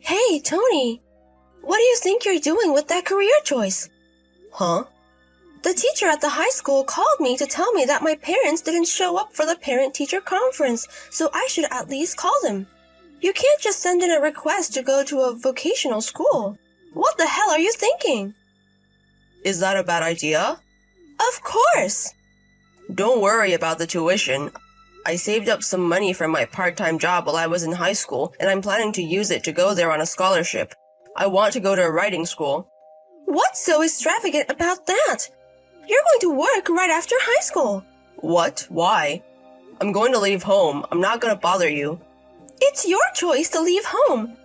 Hey, Tony, what do you think you're doing with that career choice? Huh? The teacher at the high school called me to tell me that my parents didn't show up for the parent-teacher conference, so I should at least call them. You can't just send in a request to go to a vocational school. What the hell are you thinking? Is that a bad idea? Of course! Don't worry about the tuition. I saved up some money from my part-time job while I was in high school, and I'm planning to use it to go there on a scholarship. I want to go to a writing school. What's so extravagant about that? You're going to work right after high school. What? Why? I'm going to leave home. I'm not going to bother you. It's your choice to leave home.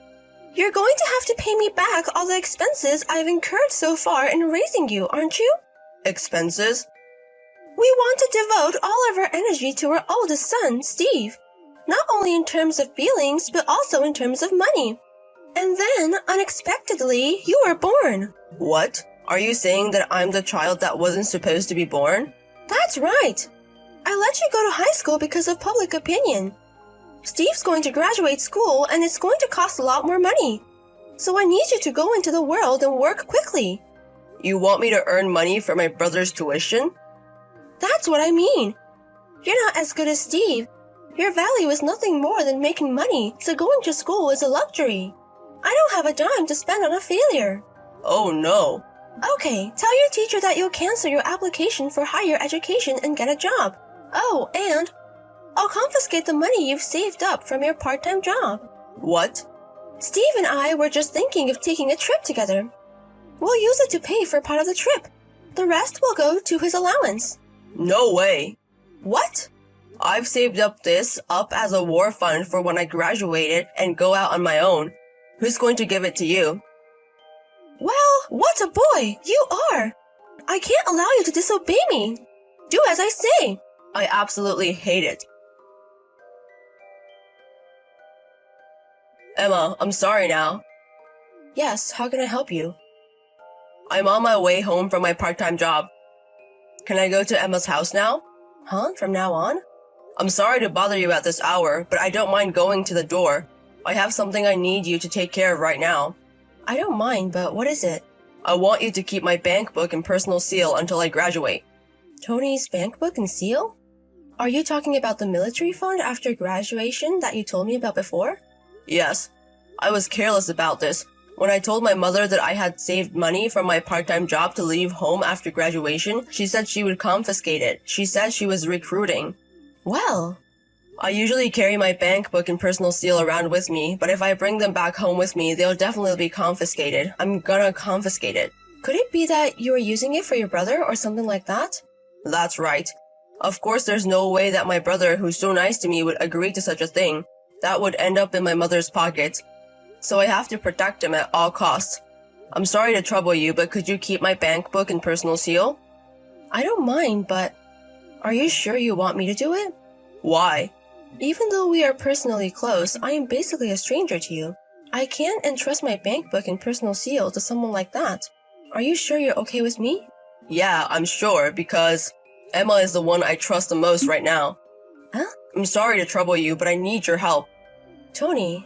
You're going to have to pay me back all the expenses I've incurred so far in raising you, aren't you? Expenses? We want to devote all of our energy to our oldest son, Steve. Not only in terms of feelings, but also in terms of money. And then, unexpectedly, you were born. What? Are you saying that I'm the child that wasn't supposed to be born? That's right. I let you go to high school because of public opinion. Steve's going to graduate school and it's going to cost a lot more money. So I need you to go into the world and work quickly. You want me to earn money for my brother's tuition? That's what I mean. You're not as good as Steve. Your value is nothing more than making money, so going to school is a luxury. I don't have a dime to spend on a failure. Oh no. Okay, tell your teacher that you'll cancel your application for higher education and get a job. Oh, and I'll confiscate the money you've saved up from your part-time job. What? Steve and I were just thinking of taking a trip together. We'll use it to pay for part of the trip. The rest will go to his allowance. No way. What? I've saved up this as a war fund for when I graduated and go out on my own. Who's going to give it to you? Well, what a boy you are! I can't allow you to disobey me. Do as I say. I absolutely hate it. Emma, I'm sorry now. Yes, how can I help you? I'm on my way home from my part-time job. Can I go to Emma's house now? Huh? From now on? I'm sorry to bother you at this hour, but I don't mind going to the door. I have something I need you to take care of right now. I don't mind, but what is it? I want you to keep my bank book and personal seal until I graduate. Tony's bank book and seal? Are you talking about the military fund after graduation that you told me about before? Yes. I was careless about this. When I told my mother that I had saved money from my part-time job to leave home after graduation, she said she would confiscate it. She said she was recruiting. Well, I usually carry my bank book and personal seal around with me, but if I bring them back home with me, they'll definitely be confiscated. I'm gonna confiscate it. Could it be that you were using it for your brother or something like that? That's right. Of course, there's no way that my brother, who's so nice to me, would agree to such a thing. That would end up in my mother's pocket. So I have to protect him at all costs. I'm sorry to trouble you, but could you keep my bank book and personal seal? I don't mind, but are you sure you want me to do it? Why? Even though we are personally close, I am basically a stranger to you. I can't entrust my bank book and personal seal to someone like that. Are you sure you're okay with me? Yeah, I'm sure, because Emma is the one I trust the most right now. Huh? I'm sorry to trouble you, but I need your help. Tony,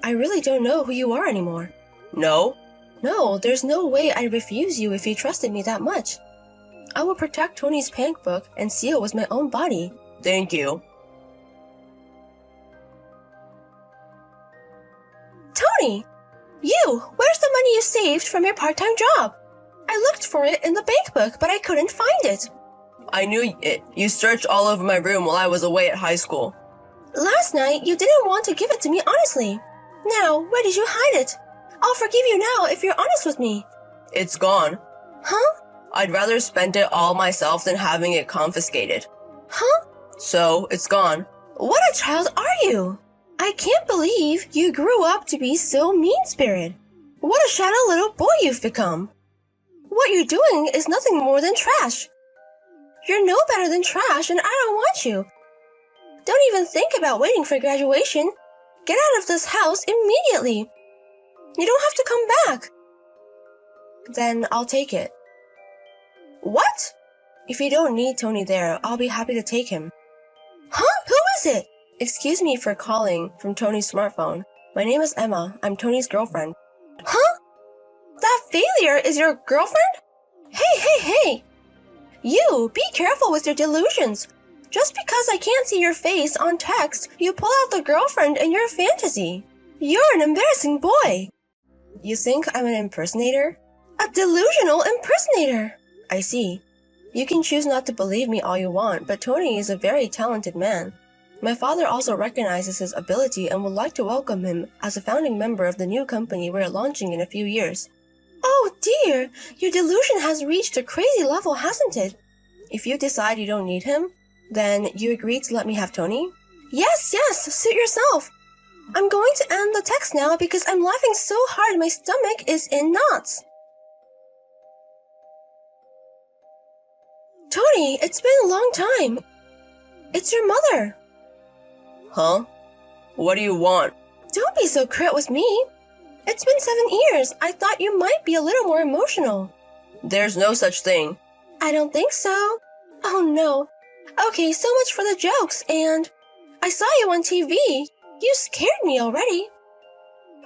I really don't know who you are anymore. No? No, there's no way I'd refuse you if you trusted me that much. I will protect Tony's bank book and seal with my own body. Thank you. Tony! You! Where's the money you saved from your part-time job? I looked for it in the bank book, but I couldn't find it. I knew it. You searched all over my room while I was away at high school. Last night, you didn't want to give it to me honestly. Now, where did you hide it? I'll forgive you now if you're honest with me. It's gone. Huh? I'd rather spend it all myself than having it confiscated. Huh? So, it's gone. What a child are you? I can't believe you grew up to be so mean-spirited. What a shallow little boy you've become. What you're doing is nothing more than trash. You're no better than trash and I don't want you. Don't even think about waiting for graduation. Get out of this house immediately. You don't have to come back. Then I'll take it. What? If you don't need Tony there, I'll be happy to take him. Huh? Who is it? Excuse me for calling from Tony's smartphone. My name is Emma. I'm Tony's girlfriend. Huh? That failure is your girlfriend? Hey! You, be careful with your delusions. Just because I can't see your face on text, you pull out the girlfriend in your fantasy. You're an embarrassing boy. You think I'm an impersonator? A delusional impersonator. I see. You can choose not to believe me all you want, but Tony is a very talented man. My father also recognizes his ability and would like to welcome him as a founding member of the new company we're launching in a few years. Oh dear, your delusion has reached a crazy level, hasn't it? If you decide you don't need him, then you agree to let me have Tony? Yes, suit yourself. I'm going to end the text now because I'm laughing so hard my stomach is in knots. Tony, it's been a long time. It's your mother. Huh? What do you want? Don't be so curt with me. It's been 7 years. I thought you might be a little more emotional. There's no such thing. I don't think so. Oh no. Okay, so much for the jokes, and I saw you on TV. You scared me already.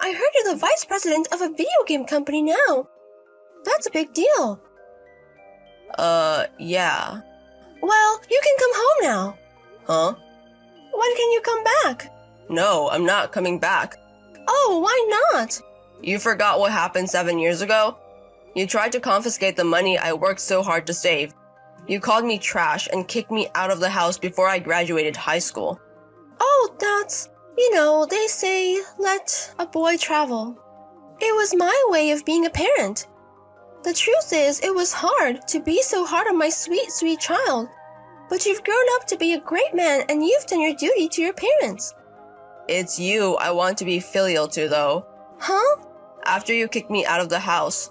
I heard you're the vice president of a video game company now. That's a big deal. Yeah. Well, you can come home now. Huh? When can you come back? No, I'm not coming back. Oh, why not? You forgot what happened 7 years ago? You tried to confiscate the money I worked so hard to save. You called me trash and kicked me out of the house before I graduated high school. Oh, that's... they say, let a boy travel. It was my way of being a parent. The truth is, it was hard to be so hard on my sweet, sweet child. But you've grown up to be a great man and you've done your duty to your parents. It's you I want to be filial to, though. Huh? After you kicked me out of the house.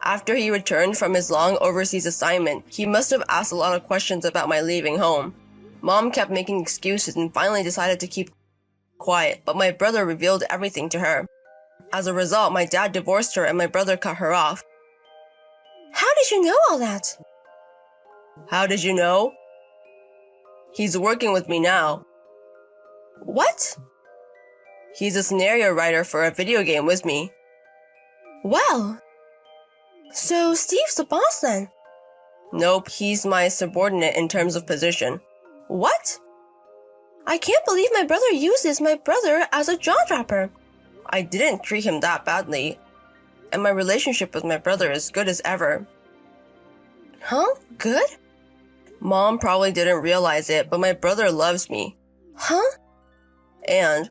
After he returned from his long overseas assignment, he must have asked a lot of questions about my leaving home. Mom kept making excuses and finally decided to keep quiet, but my brother revealed everything to her. As a result, my dad divorced her and my brother cut her off. How did you know all that? How did you know? He's working with me now. What? He's a scenario writer for a video game with me. Well, so Steve's the boss then? Nope, he's my subordinate in terms of position. What? I can't believe my brother uses my brother as a jaw-dropper. I didn't treat him that badly, and my relationship with my brother is good as ever. Huh? Good? Mom probably didn't realize it, but my brother loves me. Huh? And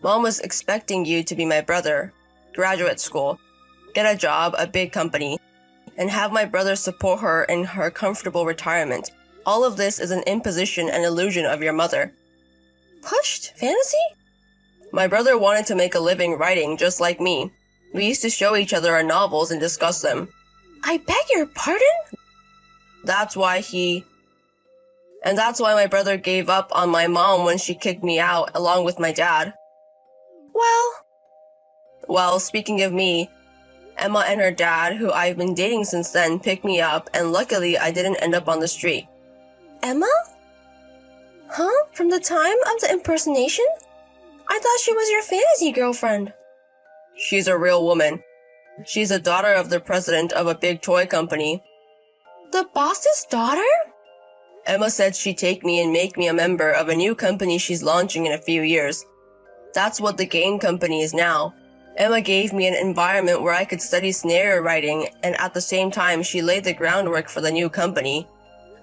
Mom was expecting you to be my brother, graduate school, get a job, a big company, and have my brother support her in her comfortable retirement. All of this is an imposition and illusion of your mother. Pushed fantasy? My brother wanted to make a living writing just like me. We used to show each other our novels and discuss them. I beg your pardon? That's why my brother gave up on my mom when she kicked me out along with my dad. Well, speaking of me, Emma and her dad, who I've been dating since then, picked me up, and luckily I didn't end up on the street. Emma? Huh? From the time of the impersonation? I thought she was your fantasy girlfriend. She's a real woman. She's a daughter of the president of a big toy company. The boss's daughter? Emma said she'd take me and make me a member of a new company she's launching in a few years. That's what the game company is now. Emma gave me an environment where I could study scenario writing, and at the same time she laid the groundwork for the new company.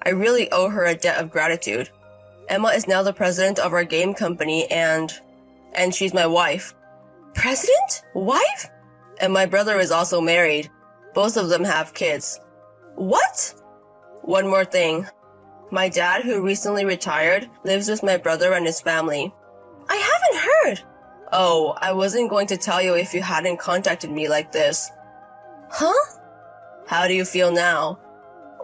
I really owe her a debt of gratitude. Emma is now the president of our game company and she's my wife. President? Wife? And my brother is also married. Both of them have kids. What? One more thing. My dad, who recently retired, lives with my brother and his family. I haven't heard. Oh, I wasn't going to tell you if you hadn't contacted me like this. Huh? How do you feel now?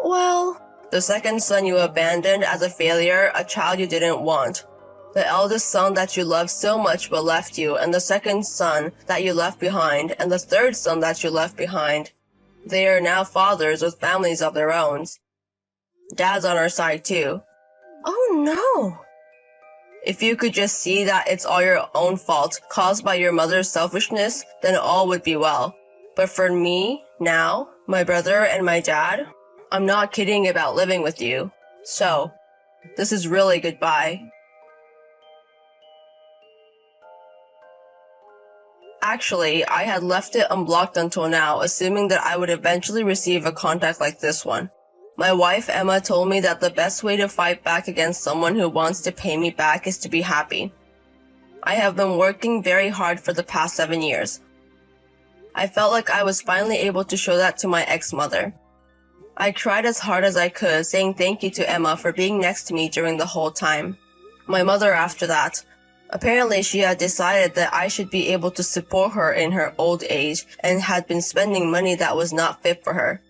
Well... The second son you abandoned as a failure, a child you didn't want. The eldest son that you loved so much but left you, and the second son that you left behind, and the third son that you left behind. They are now fathers with families of their own. Dad's on our side too. Oh no. If you could just see that it's all your own fault, caused by your mother's selfishness, then all would be well. But for me, now, my brother and my dad, I'm not kidding about living with you. So, this is really goodbye. Actually, I had left it unblocked until now, assuming that I would eventually receive a contact like this one. My wife Emma told me that the best way to fight back against someone who wants to pay me back is to be happy. I have been working very hard for the past 7 years. I felt like I was finally able to show that to my ex-mother. I tried as hard as I could, saying thank you to Emma for being next to me during the whole time. My mother after that. Apparently she had decided that I should be able to support her in her old age and had been spending money that was not fit for her.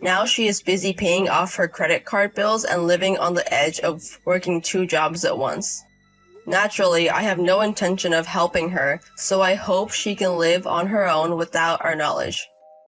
Now she is busy paying off her credit card bills and living on the edge of working 2 jobs at once. Naturally, I have no intention of helping her, so I hope she can live on her own without our knowledge.